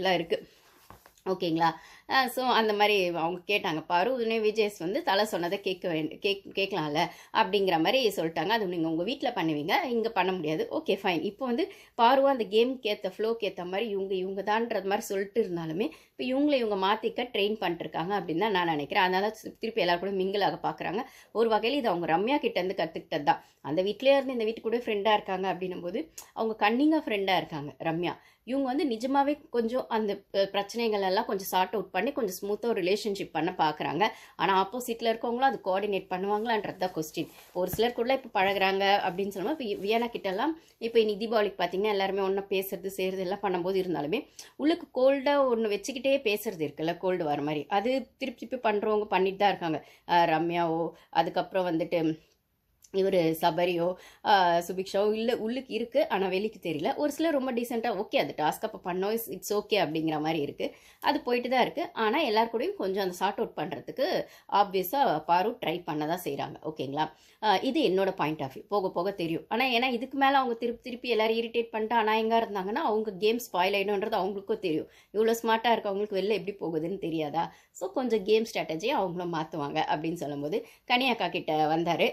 அப்படிலாம் இருக்குது. ஓகேங்களா? ஸோ அந்த மாதிரி அவங்க கேட்டாங்க. பாரு உடனே விஜேஸ் வந்து தலை சொன்னதை கேட்கலாம்ல அப்படிங்கிற மாதிரி சொல்லிட்டாங்க. அது நீங்கள் உங்கள் வீட்டில் பண்ணுவீங்க, இங்கே பண்ண முடியாது. Okay fine. இப்போ வந்து பாருவா அந்த கேம்க்கு ஏற்ற ஃப்ளோக்கு ஏற்ற மாதிரி இவங்க தான்றது மாதிரி சொல்லிட்டு இருந்தாலுமே இப்போ இவங்க மாற்றிக்க ட்ரெயின் பண்ணிட்டுருக்காங்க அப்படின்னு தான் நான் நினைக்கிறேன். அதனால திருப்பி எல்லாரும் கூட மிங்கிளாக பார்க்குறாங்க. ஒரு வகையில் இது அவங்க ரம்யா கிட்டேருந்து கற்றுக்கிட்டது தான். அந்த வீட்டிலே இருந்து இந்த வீட்டு கூட ஃப்ரெண்டாக இருக்காங்க அப்படின்னும் போது அவங்க கன்னிங்காக ஃப்ரெண்டாக இருக்காங்க ரம்யா. இவங்க வந்து நிஜமாவே கொஞ்சம் அந்த பிரச்சனைகள் எல்லாம் கொஞ்சம் சார்ட் அவுட் பண்ணி கொஞ்சம் ஸ்மூத்தாக ஒரு ரிலேஷன்ஷிப் பண்ண பார்க்குறாங்க. ஆனால் ஆப்போசிட்டில் இருக்கவங்களும் அது கோஆர்டினேட் பண்ணுவாங்களான்றது தான் கொஸ்டின். ஒரு சிலர் கூட இப்போ பழகுறாங்க அப்படின்னு சொல்லும்போது இப்போ வியனா கிட்டலாம் இப்போ இன்னைக்கு தீபாவளிக்கு பார்த்தீங்கன்னா எல்லாருமே ஒன்றா பேசுறது செய்கிறது எல்லாம் பண்ணும்போது இருந்தாலுமே உள்ளுக்கு கோல்டாக ஒன்று வச்சுக்கிட்டே பேசுறது இருக்குல்ல, கோல்டு வர மாதிரி அது திருப்பி பண்ணுறவங்க பண்ணிட்டு தான் இருக்காங்க. ரம்யாவோ அதுக்கப்புறம் வந்துட்டு இவர் சபரியோ சுபிக்ஷாவோ இல்லை உள்ளுக்கு இருக்குது, ஆனால் வெளிக்கு தெரியல. ஒரு சிலர் ரொம்ப டீசெண்டாக ஓகே அது டாஸ்க் அப்போ பண்ணோம் இட்ஸ் ஓகே அப்படிங்கிற மாதிரி இருக்குது. அது போயிட்டு தான் இருக்குது. ஆனால் எல்லார் கூடயும் கொஞ்சம் அந்த சார்ட் அவுட் பண்ணுறதுக்கு ஆப்வியஸாக பாரு ட்ரை பண்ண தான் செய்கிறாங்க. ஓகேங்களா? இது என்னோட பாயிண்ட் ஆஃப் வியூ. போக போக தெரியும். ஆனால் ஏன்னா இதுக்கு மேலே அவங்க திருப்பி எல்லாரும் இரிட்டேட் பண்ணிட்டு அநாயகமாக இருந்தாங்கன்னா அவங்க கேம் ஸ்பாயில் ஆகிடும்ன்றது அவங்களுக்கும் தெரியும். இவ்வளோ ஸ்மார்ட்டாக இருக்கவங்களுக்கு வெளில எப்படி போகுதுன்னு தெரியாதா? ஸோ கொஞ்சம் கேம் ஸ்ட்ராட்டஜியை அவங்களும் மாற்றுவாங்க அப்படின்னு சொல்லும்போது கனியாக்கா கிட்ட வந்தார்.